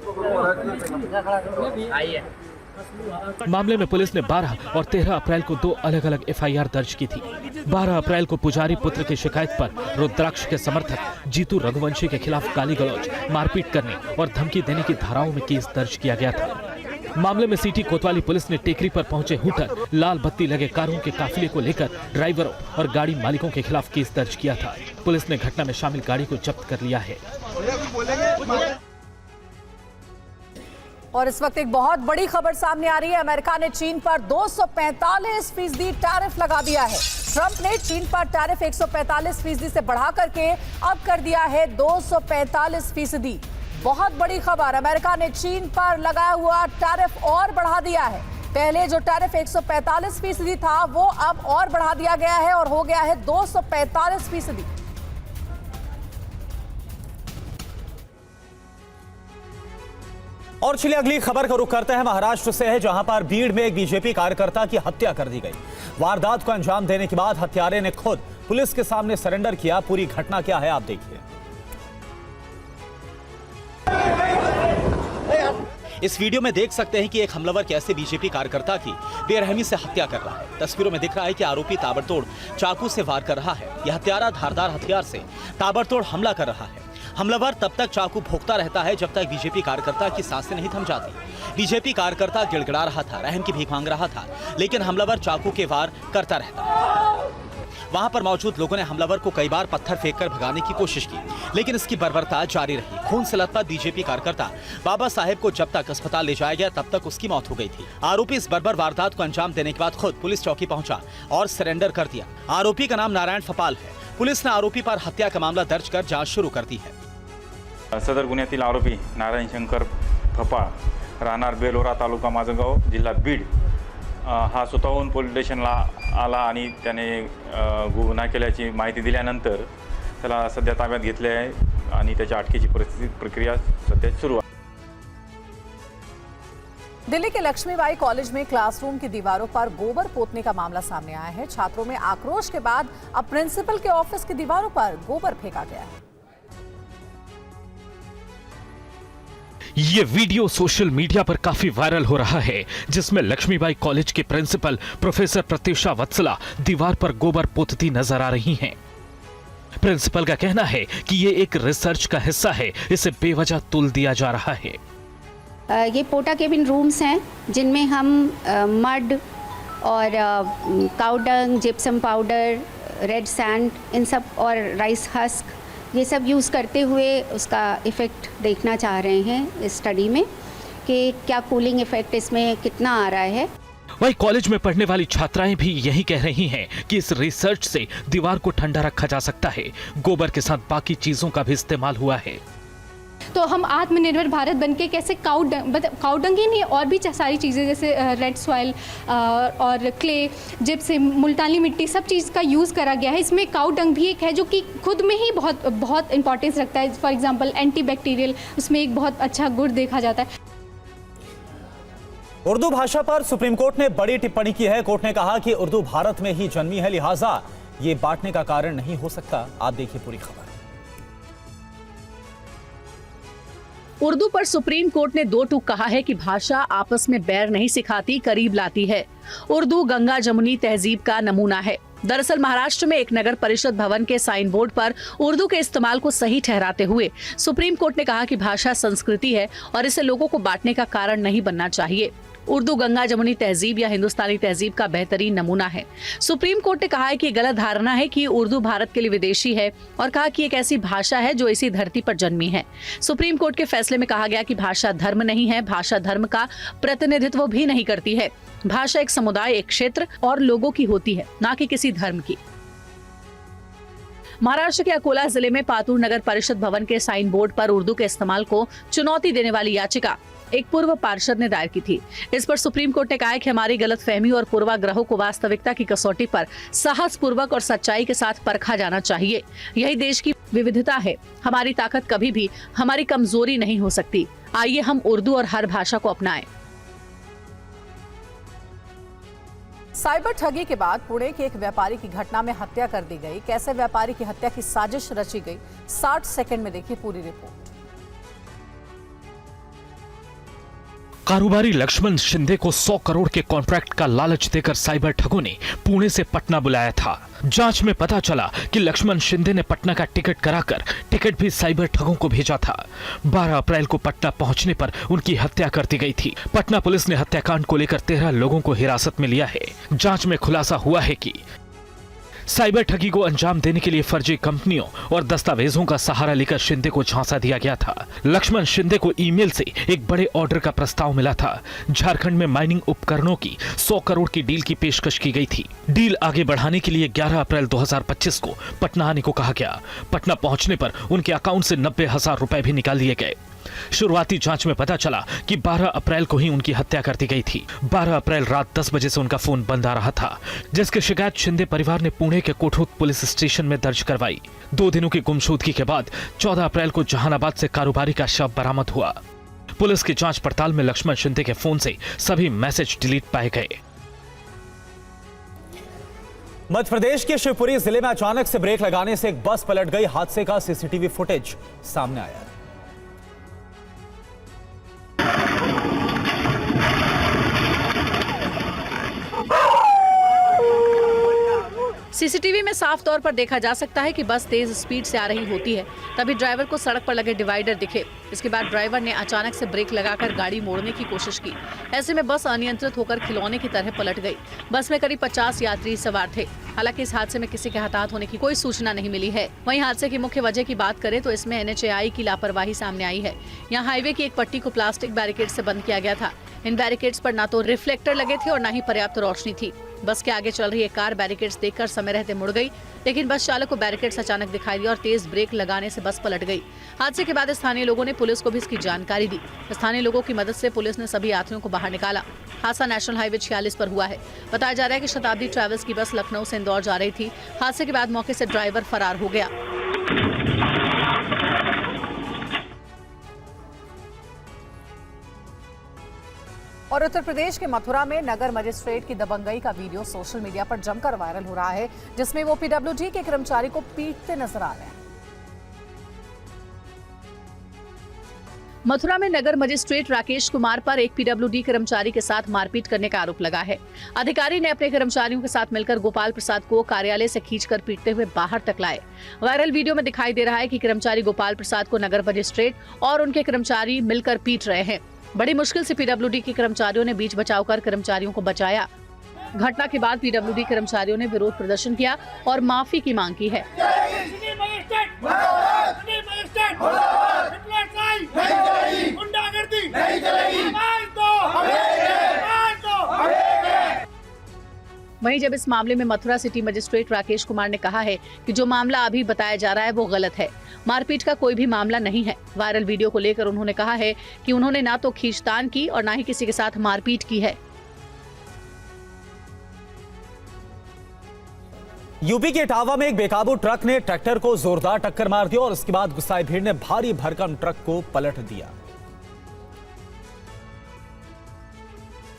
मामले में पुलिस ने 12 और 13 अप्रैल को 2 अलग-अलग एफआईआर दर्ज की थी। 12 अप्रैल को पुजारी पुत्र की शिकायत पर रुद्राक्ष के समर्थक जीतू रघुवंशी के खिलाफ गाली गलौज, मारपीट करने और धमकी देने की धाराओं में केस दर्ज किया गया था। मामले में सिटी कोतवाली पुलिस ने टेकरी पर पहुंचे हूटर, लाल बत्ती लगे कारों के काफिले को लेकर ड्राइवरों और गाड़ी मालिकों के खिलाफ केस दर्ज किया था। पुलिस ने घटना में शामिल गाड़ी को जब्त कर लिया है। और इस वक्त एक बहुत बड़ी खबर सामने आ रही है। अमेरिका ने चीन पर 245% टैरिफ लगा दिया है। ट्रंप ने चीन पर टैरिफ 145% से बढ़ा करके अब कर दिया है 245%। बहुत बड़ी खबर, अमेरिका ने चीन पर लगाया हुआ टैरिफ और बढ़ा दिया है। पहले जो टैरिफ 145% था वो अब और बढ़ा दिया गया है और हो गया है 245%। और चलिए अगली खबर का रुख करते हैं। महाराष्ट्र से है, जहां पर बीड़ में एक बीजेपी कार्यकर्ता की हत्या कर दी गई। वारदात को अंजाम देने के बाद हत्यारे ने खुद पुलिस के सामने सरेंडर किया। पूरी घटना क्या है आप देखिए। इस वीडियो में देख सकते हैं कि एक हमलावर कैसे बीजेपी कार्यकर्ता की बेरहमी से हत्या कर रहा है। तस्वीरों में दिख रहा है कि आरोपी ताबड़तोड़ चाकू से वार कर रहा है। यह हत्यारा धारदार हथियार से ताबड़तोड़ हमला कर रहा है। हमलावर तब तक चाकू भोंकता रहता है जब तक बीजेपी कार्यकर्ता की सांसें नहीं थम जाती। बीजेपी कार्यकर्ता गिड़गिड़ा रहा था, रहम की भीख मांग रहा था, लेकिन हमलावर चाकू के वार करता रहता। वहां पर मौजूद लोगों ने हमलावर को कई बार पत्थर फेंककर भगाने की कोशिश की, लेकिन इसकी बर्बरता जारी रही। खून से लथपथ बीजेपी कार्यकर्ता बाबा साहेब को जब तक अस्पताल ले जाया गया तब तक उसकी मौत हो गई थी। आरोपी इस बर्बर वारदात को अंजाम देने के बाद खुद पुलिस चौकी पहुंचा और सरेंडर कर दिया। आरोपी का नाम नारायण फपाल है। पुलिस ने आरोपी पर हत्या का मामला दर्ज कर जांच शुरू कर दी है। सदर गुन्ह्यातील आरोपी नारायण शंकर फपाळ राहणार बेलोरा तालुका माझगाव जिल्हा बीड हा स्वतःहून पोलीस स्टेशनला आला आणि त्याने गुन्हा केल्याची माहिती दिल्यानंतर त्याला सध्या ताब्यात घेतले आहे आणि त्याच्या अटकेची प्रक्रिया सध्या सुरू आहे। दिल्ली के लक्ष्मीबाई कॉलेज में क्लासरूम की दीवारों पर गोबर पोतने का मामला सामने आया है। छात्रों में आक्रोश के बाद अब प्रिंसिपल के ऑफिस की दीवारों पर गोबर फेंका गया है। ये वीडियो सोशल मीडिया पर काफी वायरल हो रहा है, जिसमें लक्ष्मीबाई कॉलेज के प्रिंसिपल प्रोफेसर प्रत्युषा वत्सला दीवार पर गोबर पोतती नजर आ रही हैं। प्रिंसिपल का कहना है कि ये एक रिसर्च का हिस्सा है, इसे बेवजह तुल दिया जा रहा है। ये पोटा केबिन रूम्स हैं जिनमें हम मड और cow dung, gypsum powder, red sand, इन सब और राइस हस्क ये सब यूज़ करते हुए उसका इफ़ेक्ट देखना चाह रहे हैं इस स्टडी में कि क्या कूलिंग इफ़ेक्ट इसमें कितना आ रहा है। वही कॉलेज में पढ़ने वाली छात्राएं भी यही कह रही हैं कि इस रिसर्च से दीवार को ठंडा रखा जा सकता है। गोबर के साथ बाकी चीजों का भी इस्तेमाल हुआ है। तो हम आत्मनिर्भर भारत बनके कैसे काउडंग ही नहीं और भी सारी चीज़ें जैसे रेड सॉइल और क्ले, जिप्सम, मुल्तानी मिट्टी सब चीज़ का यूज़ करा गया है। इसमें काउडंग भी एक है जो कि खुद में ही बहुत बहुत इंपॉर्टेंस रखता है। फॉर एग्जांपल एंटी बैक्टीरियल, उसमें एक बहुत अच्छा गुण देखा जाता है। उर्दू भाषा पर सुप्रीम कोर्ट ने बड़ी टिप्पणी की है। कोर्ट ने कहा कि उर्दू भारत में ही जन्मी है, लिहाजा ये बांटने का कारण नहीं हो सकता। आप देखिए पूरी खबर। उर्दू पर सुप्रीम कोर्ट ने दो टूक कहा है कि भाषा आपस में बैर नहीं सिखाती, करीब लाती है। उर्दू गंगा जमुनी तहजीब का नमूना है। दरअसल महाराष्ट्र में एक नगर परिषद भवन के साइन बोर्ड पर उर्दू के इस्तेमाल को सही ठहराते हुए सुप्रीम कोर्ट ने कहा कि भाषा संस्कृति है और इसे लोगों को बांटने का कारण नहीं बनना चाहिए। उर्दू गंगा जमुनी तहजीब या हिंदुस्तानी तहजीब का बेहतरीन नमूना है। सुप्रीम कोर्ट ने कहा है कि ये गलत धारणा है कि उर्दू भारत के लिए विदेशी है और कहा कि एक ऐसी भाषा है जो इसी धरती पर जन्मी है। सुप्रीम कोर्ट के फैसले में कहा गया कि भाषा धर्म नहीं है, भाषा धर्म का प्रतिनिधित्व भी नहीं करती है। भाषा एक समुदाय, एक क्षेत्र और लोगों की होती है, ना कि किसी धर्म की। महाराष्ट्र के अकोला जिले में पातूर नगर परिषद भवन के साइन बोर्ड पर उर्दू के इस्तेमाल को चुनौती देने वाली याचिका एक पूर्व पार्षद ने दायर की थी। इस पर सुप्रीम कोर्ट ने कहा है कि हमारी गलतफहमी और पूर्वाग्रहों को वास्तविकता की कसौटी पर साहसपूर्वक और सच्चाई के साथ परखा जाना चाहिए। यही देश की विविधता है। हमारी ताकत कभी भी हमारी कमजोरी नहीं हो सकती। आइए हम उर्दू और हर भाषा को अपनाएं। साइबर ठगी के बाद पुणे के एक व्यापारी की घटना में हत्या कर दी गई। कैसे व्यापारी की हत्या की साजिश रची गई, 60 सेकंड में देखिए पूरी रिपोर्ट। कारोबारी लक्ष्मण शिंदे को 100 करोड़ के कॉन्ट्रैक्ट का लालच देकर साइबर ठगों ने पुणे से पटना बुलाया था। जांच में पता चला कि लक्ष्मण शिंदे ने पटना का टिकट कराकर टिकट भी साइबर ठगों को भेजा था। 12 अप्रैल को पटना पहुंचने पर उनकी हत्या कर दी गई थी। पटना पुलिस ने हत्याकांड को लेकर 13 लोगों को हिरासत में लिया है। जांच में खुलासा हुआ है कि साइबर ठगी को अंजाम देने के लिए फर्जी कंपनियों और दस्तावेजों का सहारा लेकर शिंदे को झांसा दिया गया था। लक्ष्मण शिंदे को ईमेल से एक बड़े ऑर्डर का प्रस्ताव मिला था। झारखंड में माइनिंग उपकरणों की 100 करोड़ की डील की पेशकश की गई थी। डील आगे बढ़ाने के लिए 11 अप्रैल 2025 को पटना आने को कहा गया। पटना पहुंचने पर उनके अकाउंट से 90,000 रुपए भी निकाल लिए गए। शुरुआती जांच में पता चला कि 12 अप्रैल को ही उनकी हत्या कर दी गई थी। 12 अप्रैल रात 10 बजे से उनका फोन बंद आ रहा था, जिसकी शिकायत शिंदे परिवार ने पुणे के कोठूत पुलिस स्टेशन में दर्ज करवाई। 2 दिनों की गुमशुदगी के बाद 14 अप्रैल को जहानाबाद से कारोबारी का शव बरामद हुआ। पुलिस की जांच पड़ताल में लक्ष्मण शिंदे के फोन से सभी मैसेज डिलीट पाए गए। मध्य प्रदेश के शिवपुरी जिले में अचानक से ब्रेक लगाने से एक बस पलट गई। हादसे का सीसीटीवी फुटेज सामने आया। सीसीटीवी में साफ तौर पर देखा जा सकता है कि बस तेज स्पीड से आ रही होती है। तभी ड्राइवर को सड़क पर लगे डिवाइडर दिखे। इसके बाद ड्राइवर ने अचानक से ब्रेक लगाकर गाड़ी मोड़ने की कोशिश की। ऐसे में बस अनियंत्रित होकर खिलौने की तरह पलट गई। बस में करीब 50 यात्री सवार थे। हालांकि इस हादसे में किसी के हताहत होने की कोई सूचना नहीं मिली है। वहीं हादसे की मुख्य वजह की बात करें तो इसमें NHAI की लापरवाही सामने आई है। यहाँ हाईवे की एक पट्टी को प्लास्टिक बैरिकेड से बंद किया गया था। इन बैरिकेड्स पर ना तो रिफ्लेक्टर लगे थे और ना ही पर्याप्त रोशनी थी। बस के आगे चल रही एक कार बैरिकेड्स देखकर समय रहते मुड़ गई, लेकिन बस चालक को बैरिकेड्स अचानक दिखाई दिया और तेज ब्रेक लगाने से बस पलट गई। हादसे के बाद स्थानीय लोगों ने पुलिस को भी इसकी जानकारी दी। स्थानीय लोगों की मदद से पुलिस ने सभी यात्रियों को बाहर निकाला। हादसा नेशनल हाईवे 46 पर हुआ है। बताया जा रहा है कि शताब्दी ट्रैवल्स की बस लखनऊ से इंदौर जा रही थी। हादसे के बाद मौके से ड्राइवर फरार हो गया। और उत्तर प्रदेश के मथुरा में नगर मजिस्ट्रेट की दबंगई का वीडियो सोशल मीडिया पर जमकर वायरल हो रहा है, जिसमें वो पीडब्ल्यूडी के कर्मचारी को पीटते नजर आ रहे हैं। मथुरा में नगर मजिस्ट्रेट राकेश कुमार पर एक पीडब्ल्यूडी कर्मचारी के साथ मारपीट करने का आरोप लगा है। अधिकारी ने अपने कर्मचारियों के साथ मिलकर गोपाल प्रसाद को कार्यालय से खींचकर पीटते हुए बाहर तक लाए। वायरल वीडियो में दिखाई दे रहा है कि कर्मचारी गोपाल प्रसाद को नगर मजिस्ट्रेट और उनके कर्मचारी मिलकर पीट रहे हैं। बड़ी मुश्किल से पीडब्ल्यूडी के कर्मचारियों ने बीच बचाव कर कर्मचारियों को बचाया। घटना के बाद पीडब्ल्यूडी कर्मचारियों ने विरोध प्रदर्शन किया और माफी की मांग की है। वहीं जब इस मामले में मथुरा सिटी मजिस्ट्रेट राकेश कुमार ने कहा है कि जो मामला अभी बताया जा रहा है वो गलत है, मारपीट का कोई भी मामला नहीं है। वायरल वीडियो को लेकर उन्होंने कहा है कि उन्होंने ना तो खींचतान की और ना ही किसी के साथ मारपीट की है। यूपी के इटावा में एक बेकाबू ट्रक ने ट्रैक्टर को जोरदार टक्कर मार दी और उसके बाद गुस्साई भीड़ ने भारी भरकम ट्रक को पलट दिया।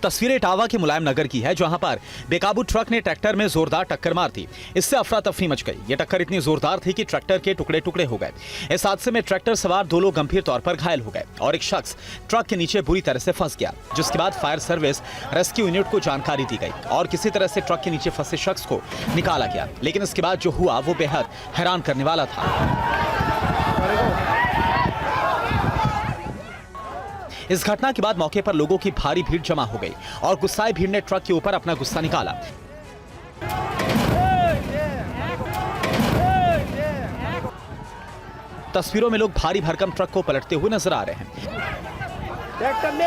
तस्वीरें इटावा के मुलायम नगर की है, जहां पर बेकाबू ट्रक ने ट्रैक्टर में जोरदार टक्कर मार दी। इससे अफरा तफरी मच गई। यह टक्कर इतनी जोरदार थी कि ट्रैक्टर के टुकड़े टुकड़े हो गए। इस हादसे में ट्रैक्टर सवार 2 लोग गंभीर तौर पर घायल हो गए और एक शख्स ट्रक के नीचे बुरी तरह से फंस गया, जिसके बाद फायर सर्विस रेस्क्यू यूनिट को जानकारी दी गई और किसी तरह से ट्रक के नीचे फंसे शख्स को निकाला गया। लेकिन इसके बाद जो हुआ वो बेहद हैरान करने वाला था। इस घटना के बाद मौके पर लोगों की भारी भीड़ जमा हो गई और गुस्साई भीड़ ने ट्रक के ऊपर अपना गुस्सा निकाला। तस्वीरों में लोग भारी भरकम ट्रक को पलटते हुए नजर आ रहे हैं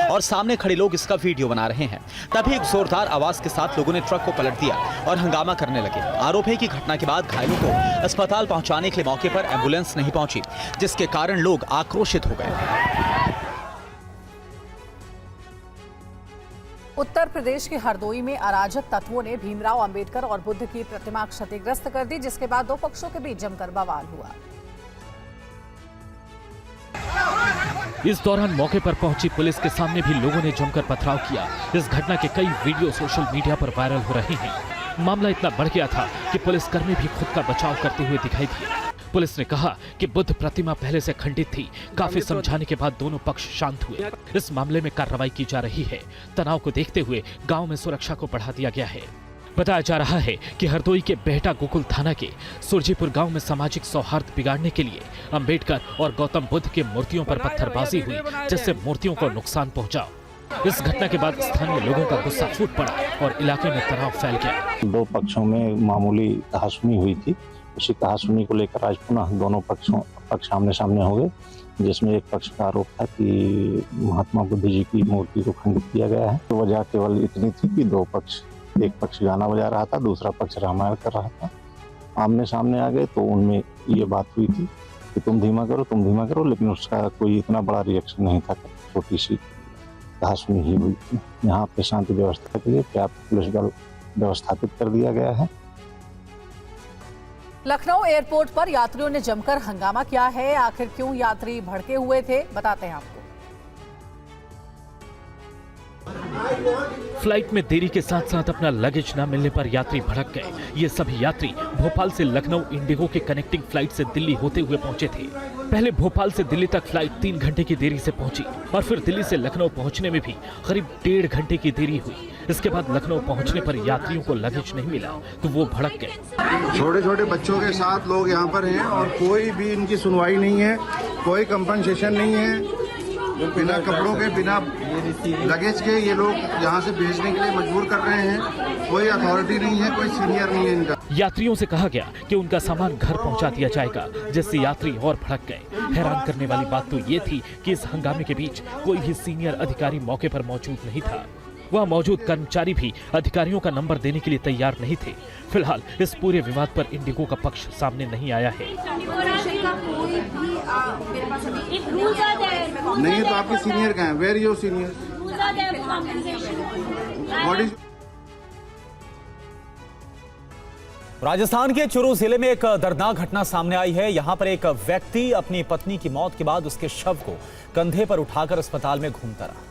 और सामने खड़े लोग इसका वीडियो बना रहे हैं। तभी एक जोरदार आवाज के साथ लोगों ने ट्रक को पलट दिया और हंगामा करने लगे। आरोप है कि घटना के बाद घायलों को अस्पताल पहुंचाने के लिए मौके पर एम्बुलेंस नहीं पहुंची, जिसके कारण लोग आक्रोशित हो गए। उत्तर प्रदेश के हरदोई में अराजक तत्वों ने भीमराव अंबेडकर और बुद्ध की प्रतिमा क्षतिग्रस्त कर दी, जिसके बाद 2 पक्षों के बीच जमकर बवाल हुआ। इस दौरान मौके पर पहुंची पुलिस के सामने भी लोगों ने जमकर पथराव किया। इस घटना के कई वीडियो सोशल मीडिया पर वायरल हो रहे हैं। मामला इतना बढ़ गया था कि पुलिसकर्मी भी खुद का बचाव करते हुए दिखाई दिए। पुलिस ने कहा कि बुद्ध प्रतिमा पहले से खंडित थी। काफी समझाने के बाद दोनों पक्ष शांत हुए। इस मामले में कार्रवाई की जा रही है। तनाव को देखते हुए गांव में सुरक्षा को बढ़ा दिया गया है। बताया जा रहा है कि हरदोई के बेहटा गोकुल थाना के सुरजीपुर गांव में सामाजिक सौहार्द बिगाड़ने के लिए अंबेडकर और गौतम बुद्ध की मूर्तियों पर पत्थरबाजी हुई, जिससे मूर्तियों को नुकसान पहुंचा। इस घटना के बाद स्थानीय लोगों का गुस्सा फूट पड़ा और इलाके में तनाव फैल गया। 2 पक्षों में मामूली कहासुनी हुई थी। उसी कहासुनी को लेकर आज पुनः दोनों पक्ष आमने सामने हो गए, जिसमें एक पक्ष का आरोप था कि महात्मा बुद्ध जी की मूर्ति को खंडित किया गया है। तो वजह केवल इतनी थी कि 2 पक्ष, एक पक्ष गाना बजा रहा था, दूसरा पक्ष रामायण कर रहा था। आमने सामने आ गए तो उनमें ये बात हुई थी कि तुम धीमा करो, लेकिन उसका कोई इतना बड़ा रिएक्शन नहीं था। छोटी सी कहासुनी ही हुई थी। यहाँ पे शांति व्यवस्था के लिए पर्याप्त पुलिस बल व्यवस्थापित कर दिया गया है। लखनऊ एयरपोर्ट पर यात्रियों ने जमकर हंगामा किया है। आखिर क्यों यात्री भड़के हुए थे, बताते हैं आपको। फ्लाइट में देरी के साथ साथ अपना लगेज न मिलने पर यात्री भड़क गए। ये सभी यात्री भोपाल से लखनऊ इंडिगो के कनेक्टिंग फ्लाइट से दिल्ली होते हुए पहुंचे थे। पहले भोपाल से दिल्ली तक फ्लाइट 3 घंटे की देरी से पहुंची और फिर दिल्ली से लखनऊ पहुंचने में भी करीब 1.5 घंटे की देरी हुई। इसके बाद लखनऊ पहुंचने पर यात्रियों को लगेज नहीं मिला तो वो भड़क गए। छोटे छोटे बच्चों के साथ लोग यहाँ पर हैं और कोई भी इनकी सुनवाई नहीं है, कोई कंपनसेशन नहीं है। बिना कपड़ों के, बिना लगेज के ये लोग यहाँ से भेजने के लिए मजबूर कर रहे हैं। कोई अथॉरिटी नहीं है, कोई सीनियर नहीं है इनका। यात्रियों से कहा गया कि उनका सामान घर पहुंचा दिया जाएगा, जिससे यात्री और भड़क गए। हैरान करने वाली बात तो ये थी कि इस हंगामे के बीच कोई भी सीनियर अधिकारी मौके पर मौजूद नहीं था। वहाँ मौजूद कर्मचारी भी अधिकारियों का नंबर देने के लिए तैयार नहीं थे। फिलहाल इस पूरे विवाद पर इंडिगो का पक्ष सामने नहीं आया है। नहीं तो आपके सीनियर कहाँ हैं? Where your senior? What is? Rajasthan के चुरू जिले में एक दर्दनाक घटना सामने आई है। यहां पर एक व्यक्ति अपनी पत्नी की मौत के बाद उसके शव को कंधे पर उठाकर अस्पताल में घूमता रहा।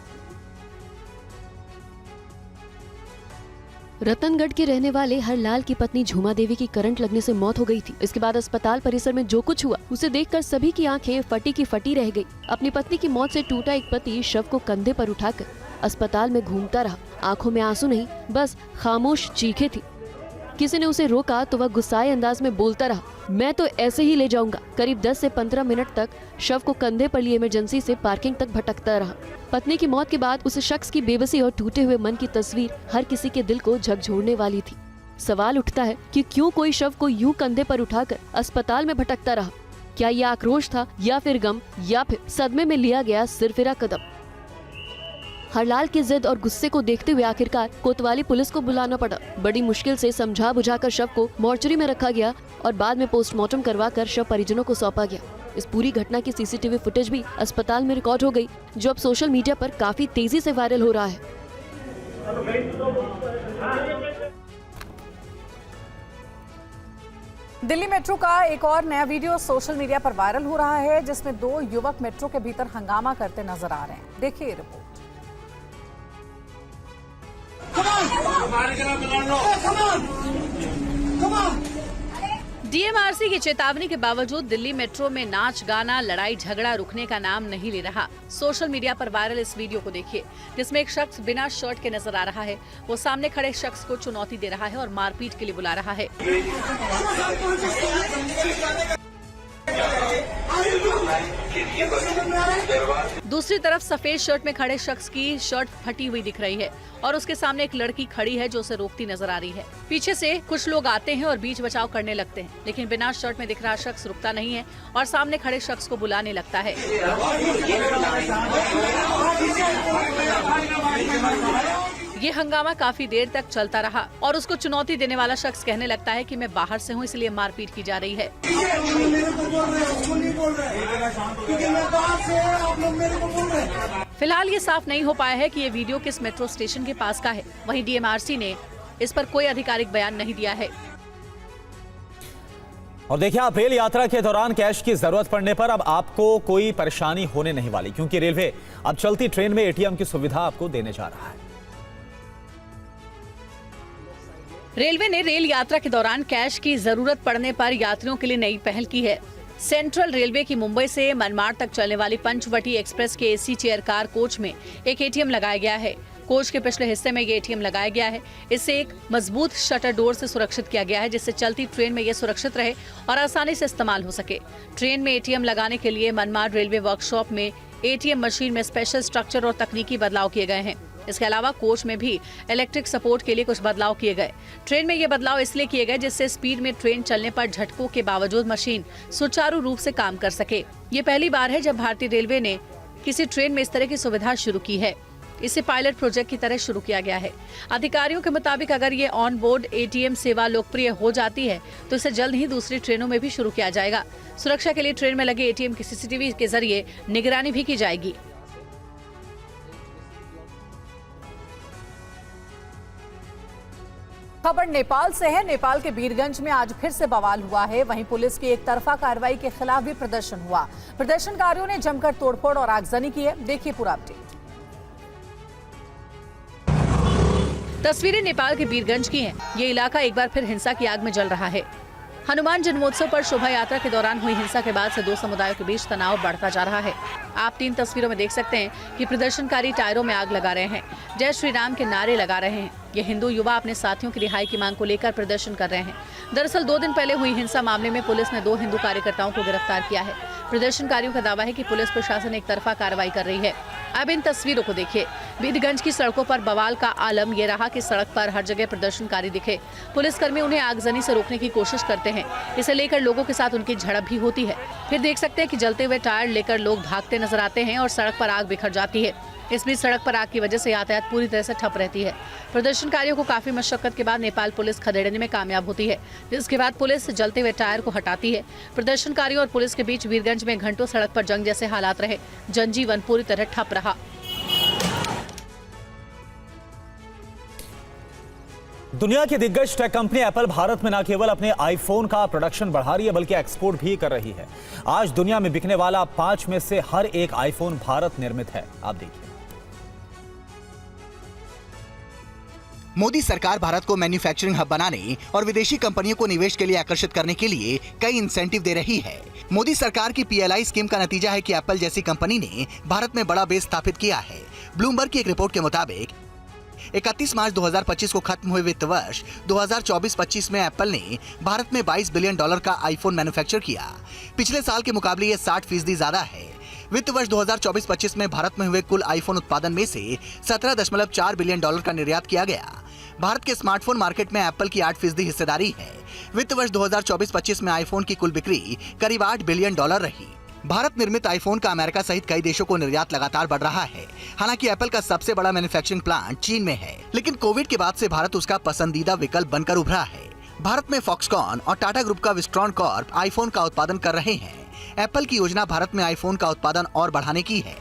रतनगढ़ के रहने वाले हरलाल की पत्नी झूमा देवी की करंट लगने से मौत हो गई थी। इसके बाद अस्पताल परिसर में जो कुछ हुआ उसे देखकर सभी की आंखें फटी की फटी रह गई। अपनी पत्नी की मौत से टूटा एक पति शव को कंधे पर उठाकर अस्पताल में घूमता रहा। आंखों में आंसू नहीं, बस खामोश चीखें थी। किसी ने उसे रोका तो वह गुस्साए अंदाज में बोलता रहा, मैं तो ऐसे ही ले जाऊंगा। करीब 10 से 15 मिनट तक शव को कंधे पर लिए इमरजेंसी से पार्किंग तक भटकता रहा। पत्नी की मौत के बाद उस शख्स की बेबसी और टूटे हुए मन की तस्वीर हर किसी के दिल को झकझोरने वाली थी। सवाल उठता है कि क्यों कोई शव को यूं कंधे पर उठाकर अस्पताल में भटकता रहा? क्या यह आक्रोश था या फिर गम या फिर सदमे में लिया गया सिरफिरा कदम? हरलाल की जिद और गुस्से को देखते हुए आखिरकार कोतवाली पुलिस को बुलाना पड़ा। बड़ी मुश्किल से समझा बुझाकर शव को मोर्चरी में रखा गया और बाद में पोस्टमार्टम करवाकर शव परिजनों को सौंपा गया। इस पूरी घटना की सीसीटीवी फुटेज भी अस्पताल में रिकॉर्ड हो गई, जो अब सोशल मीडिया पर काफी तेजी से वायरल हो रहा है। दिल्ली मेट्रो का एक और नया वीडियो सोशल मीडिया पर वायरल हो रहा है, जिसमें 2 युवक मेट्रो के भीतर हंगामा करते नजर आ रहे हैं। देखिए ये रिपोर्ट। डीएमआरसी की चेतावनी के बावजूद दिल्ली मेट्रो में नाच गाना लड़ाई झगड़ा रुकने का नाम नहीं ले रहा। सोशल मीडिया पर वायरल इस वीडियो को देखिए, जिसमें एक शख्स बिना शर्ट के नजर आ रहा है। वो सामने खड़े शख्स को चुनौती दे रहा है और मारपीट के लिए बुला रहा है। दूसरी तरफ सफेद शर्ट में खड़े शख्स की शर्ट फटी हुई दिख रही है और उसके सामने एक लड़की खड़ी है जो उसे रोकती नजर आ रही है। पीछे से कुछ लोग आते हैं और बीच बचाव करने लगते हैं, लेकिन बिना शर्ट में दिख रहा शख्स रुकता नहीं है और सामने खड़े शख्स को बुलाने लगता है। ये हंगामा काफी देर तक चलता रहा और उसको चुनौती देने वाला शख्स कहने लगता है कि मैं बाहर से हूँ, इसलिए मारपीट की जा रही है। फिलहाल ये साफ नहीं हो पाया है कि ये वीडियो किस मेट्रो स्टेशन के पास का है। वहीं डीएमआरसी ने इस पर कोई आधिकारिक बयान नहीं दिया है। और देखिए, आप रेल यात्रा के दौरान कैश की जरूरत पड़ने पर अब आपको कोई परेशानी होने नहीं वाली, क्योंकि रेलवे अब चलती ट्रेन में एटीएम की सुविधा आपको देने जा रहा है। रेलवे ने रेल यात्रा के दौरान कैश की जरूरत पड़ने पर यात्रियों के लिए नई पहल की है। सेंट्रल रेलवे की मुंबई से मनमाड़ तक चलने वाली पंचवटी एक्सप्रेस के एसी चेयर कार कोच में एक एटीएम लगाया गया है। कोच के पिछले हिस्से में ये एटीएम लगाया गया है। इसे एक मजबूत शटर डोर से सुरक्षित किया गया है, जिससे चलती ट्रेन में ये सुरक्षित रहे और आसानी से इस्तेमाल हो सके। ट्रेन में एटीएम लगाने के लिए मनमाड़ रेलवे वर्कशॉप में एटीएम मशीन में स्पेशल स्ट्रक्चर और तकनीकी बदलाव किए गए हैं। इसके अलावा कोच में भी इलेक्ट्रिक सपोर्ट के लिए कुछ बदलाव किए गए। ट्रेन में ये बदलाव इसलिए किए गए जिससे स्पीड में ट्रेन चलने पर झटकों के बावजूद मशीन सुचारू रूप से काम कर सके। ये पहली बार है जब भारतीय रेलवे ने किसी ट्रेन में इस तरह की सुविधा शुरू की है। इसे पायलट प्रोजेक्ट की तरह शुरू किया गया है। अधिकारियों के मुताबिक अगर ये ऑन बोर्ड एटीएम सेवा लोकप्रिय हो जाती है तो इसे जल्द ही दूसरी ट्रेनों में भी शुरू किया जाएगा। सुरक्षा के लिए ट्रेन में लगे एटीएम की सीसीटीवी के जरिए निगरानी भी की जाएगी। खबर नेपाल से है। नेपाल के वीरगंज में आज फिर से बवाल हुआ है। वहीं पुलिस की एक तरफा कार्रवाई के खिलाफ भी प्रदर्शन हुआ। प्रदर्शनकारियों ने जमकर तोड़फोड़ और आगजनी की है। देखिए पूरा अपडेट। तस्वीरें नेपाल के वीरगंज की हैं। ये इलाका एक बार फिर हिंसा की आग में जल रहा है। हनुमान जन्मोत्सव पर शोभा यात्रा के दौरान हुई हिंसा के बाद से 2 समुदायों के बीच तनाव बढ़ता जा रहा है। आप 3 तस्वीरों में देख सकते हैं कि प्रदर्शनकारी टायरों में आग लगा रहे हैं, जय श्री राम के नारे लगा रहे हैं। ये हिंदू युवा अपने साथियों की रिहाई की मांग को लेकर प्रदर्शन कर रहे हैं। दरअसल 2 दिन पहले हुई हिंसा मामले में पुलिस ने 2 हिंदू कार्यकर्ताओं को गिरफ्तार किया है। प्रदर्शनकारियों का दावा है कि पुलिस प्रशासन एक तरफा कार्रवाई कर रही है। अब इन तस्वीरों को देखिए। वीरगंज की सड़कों पर बवाल का आलम ये रहा कि सड़क पर हर जगह प्रदर्शनकारी दिखे। पुलिसकर्मी उन्हें आगजनी से रोकने की कोशिश करते हैं। इसे लेकर लोगों के साथ उनकी झड़प भी होती है। फिर देख सकते हैं कि जलते हुए टायर लेकर लोग भागते नजर आते हैं और सड़क पर आग बिखर जाती है। इस बीच सड़क पर आग की वजह से यातायात पूरी तरह से ठप रहती है। प्रदर्शनकारियों को काफी मशक्कत के बाद नेपाल पुलिस खदेड़ने में कामयाब होती है, जिसके बाद पुलिस जलते हुए टायर को हटाती है। प्रदर्शनकारियों और पुलिस के बीच वीरगंज में घंटों सड़क पर जंग जैसे हालात रहे। जनजीवन पूरी तरह ठप रहा। दुनिया की दिग्गज टेक कंपनी एप्पल भारत में न केवल अपने आईफोन का प्रोडक्शन बढ़ा रही है बल्कि एक्सपोर्ट भी कर रही है। आज दुनिया में बिकने वाला 5 में से हर एक आईफोन भारत निर्मित है। आप देखिए। मोदी सरकार भारत को मैन्युफैक्चरिंग हब बनाने और विदेशी कंपनियों को निवेश के लिए आकर्षित करने के लिए कई इंसेंटिव दे रही है। मोदी सरकार की PLI स्कीम का नतीजा है कि एप्पल जैसी कंपनी ने भारत में बड़ा बेस स्थापित किया है। ब्लूमबर्ग की एक रिपोर्ट के मुताबिक 31 मार्च 2025 को खत्म हुए वित्त वर्ष 2024-25 में एप्पल ने भारत में $22 बिलियन का आईफोन मैन्युफैक्चर किया। पिछले साल के मुकाबले ये 60% ज्यादा है। वित्त वर्ष 2024-25 में भारत में हुए कुल आईफोन उत्पादन में से $17.4 बिलियन का निर्यात किया गया। भारत के स्मार्टफोन मार्केट में एप्पल की 8% हिस्सेदारी है। वित्त वर्ष 2024-25 में आईफोन की कुल बिक्री करीब $8 बिलियन रही। भारत निर्मित आईफोन का अमेरिका सहित कई देशों को निर्यात लगातार बढ़ रहा है। हालांकि एप्पल का सबसे बड़ा मैन्युफैक्चरिंग प्लांट चीन में है, लेकिन कोविड के बाद से भारत उसका पसंदीदा विकल्प बनकर उभरा है। भारत में फॉक्सकॉन और टाटा ग्रुप का विस्ट्रॉन कॉर्प आईफोन का उत्पादन कर रहे हैं। एप्पल की योजना भारत में आईफोन का उत्पादन और बढ़ाने की है।